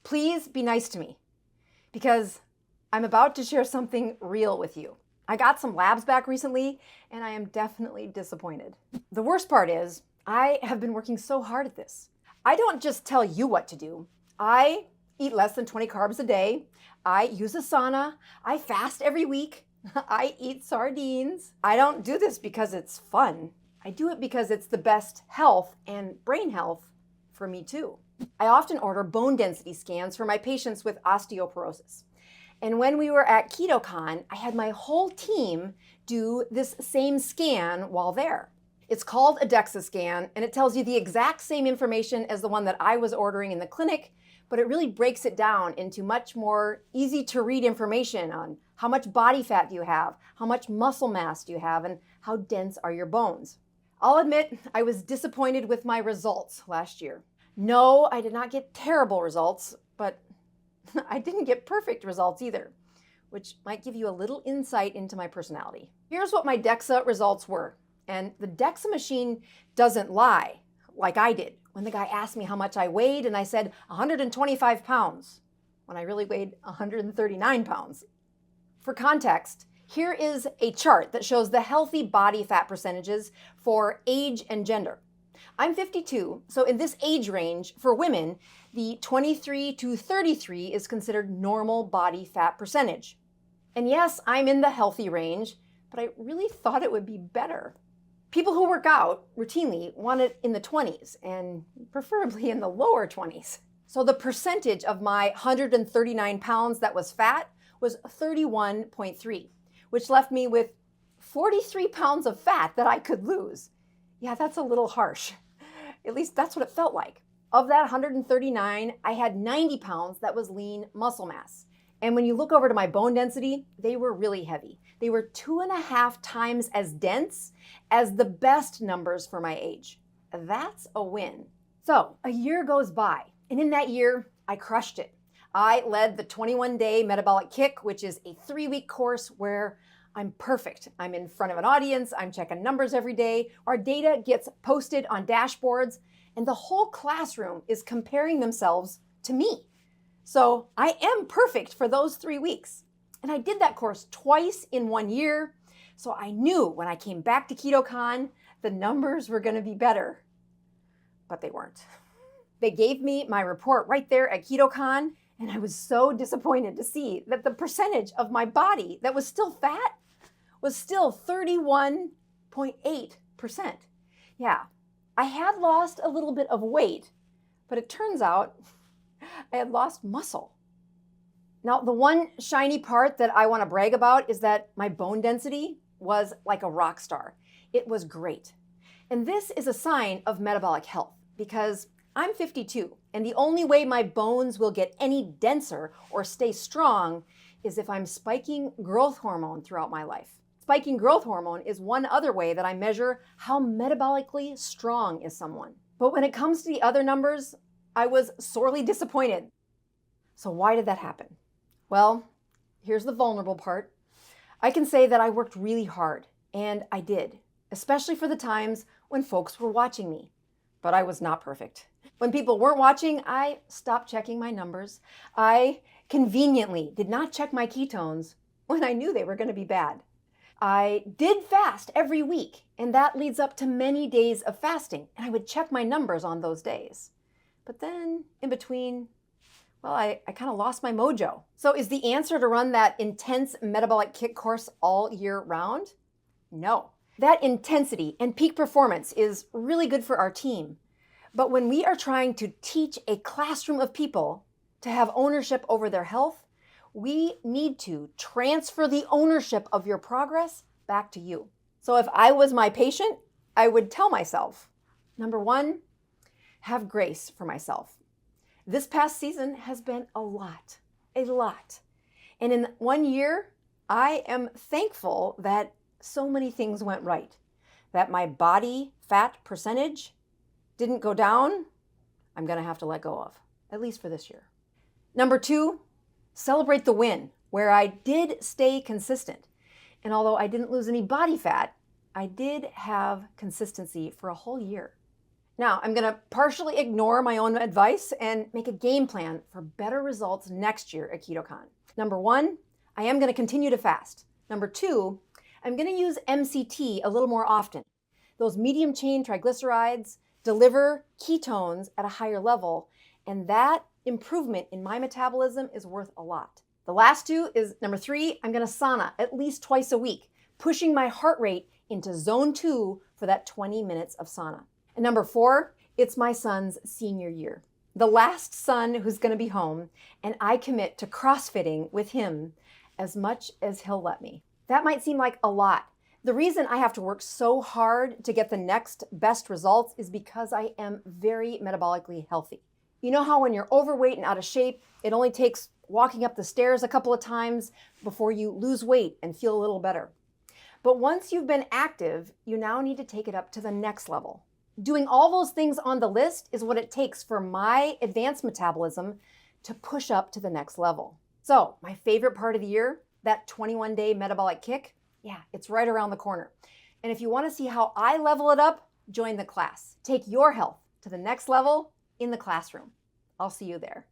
Please be nice to me because I'm about to share something real with you. I got some labs back recently and I am definitely disappointed. The worst part is I have been working so hard at this. I don't just tell you what to do. I eat less than 20 carbs a day. I use a sauna. I fast every week. I eat sardines. I don't do this because it's fun. I do it because it's the best health and brain health for me too. I often order bone density scans for my patients with osteoporosis. And when we were at KetoCon, I had my whole team do this same scan while there. It's called a Dexa scan, and it tells you the exact same information as the one that I was ordering in the clinic, but it really breaks it down into much more easy to read information on how much body fat do you have, how much muscle mass do you have, and how dense are your bones. I'll admit I was disappointed with my results last year. No, I did not get terrible results, but I didn't get perfect results either, which might give you a little insight into my personality. Here's what my Dexa results were. And the Dexa machine doesn't lie like I did when the guy asked me how much I weighed and I said 125 pounds when I really weighed 139 pounds. For context, here is a chart that shows the healthy body fat percentages for age and gender. I'm 52, so in this age range for women, the 23 to 33 is considered normal body fat percentage. And yes, I'm in the healthy range, but I really thought it would be better. People who work out routinely want it in the 20s and preferably in the lower 20s. So the percentage of my 139 pounds that was fat was 31.3, which left me with 43 pounds of fat that I could lose. Yeah, that's a little harsh. At least that's what it felt like. Of that 139, I had 90 pounds that was lean muscle mass. And when you look over to my bone density, they were really heavy. They were 2.5 times as dense as the best numbers for my age. That's a win. So a year goes by, and in that year, I crushed it. I led the 21-day metabolic kick, which is a 3-week course where I'm perfect. I'm in front of an audience. I'm checking numbers every day. Our data gets posted on dashboards, and the whole classroom is comparing themselves to me. So I am perfect for those 3 weeks. And I did that course twice in 1 year. So I knew when I came back to KetoCon, the numbers were going to be better. But they weren't. They gave me my report right there at KetoCon, and I was so disappointed to see that the percentage of my body that was still fat was still 31.8%. Yeah, I had lost a little bit of weight, but it turns out I had lost muscle. Now, the one shiny part that I want to brag about is that my bone density was like a rock star. It was great. And this is a sign of metabolic health because I'm 52, and the only way my bones will get any denser or stay strong is if I'm spiking growth hormone throughout my life. Spiking growth hormone is one other way that I measure how metabolically strong is someone. But when it comes to the other numbers, I was sorely disappointed. So why did that happen? Well, here's the vulnerable part. I can say that I worked really hard, and I did, especially for the times when folks were watching me. But I was not perfect. When people weren't watching, I stopped checking my numbers. I conveniently did not check my ketones when I knew they were going to be bad. I did fast every week, and that leads up to many days of fasting, and I would check my numbers on those days. But then, in between, well, I kind of lost my mojo. So is the answer to run that intense metabolic kick course all year round? No. That intensity and peak performance is really good for our team. But when we are trying to teach a classroom of people to have ownership over their health, we need to transfer the ownership of your progress back to you. So if I was my patient, I would tell myself, number one, have grace for myself. This past season has been a lot. And in 1 year, I am thankful that so many things went right, that my body fat percentage didn't go down. I'm going to have to let go of, at least for this year. Number two, celebrate the win, where I did stay consistent. And although I didn't lose any body fat, I did have consistency for a whole year. Now, I'm going to partially ignore my own advice and make a game plan for better results next year at KetoCon. Number 1, I am going to continue to fast. Number 2, I'm going to use MCT a little more often. Those medium chain triglycerides deliver ketones at a higher level, and that improvement in my metabolism is worth a lot. The last 2 is number 3, I'm going to sauna at least twice a week, pushing my heart rate into zone 2 for that 20 minutes of sauna. And number 4, it's my son's senior year. The last son who's going to be home, and I commit to CrossFitting with him as much as he'll let me. That might seem like a lot. The reason I have to work so hard to get the next best results is because I am very metabolically healthy. You know how when you're overweight and out of shape, it only takes walking up the stairs a couple of times before you lose weight and feel a little better. But once you've been active, you now need to take it up to the next level. Doing all those things on the list is what it takes for my advanced metabolism to push up to the next level. So my favorite part of the year, that 21-day metabolic kick, yeah, it's right around the corner. And if you want to see how I level it up, join the class. Take your health to the next level in the classroom. I'll see you there.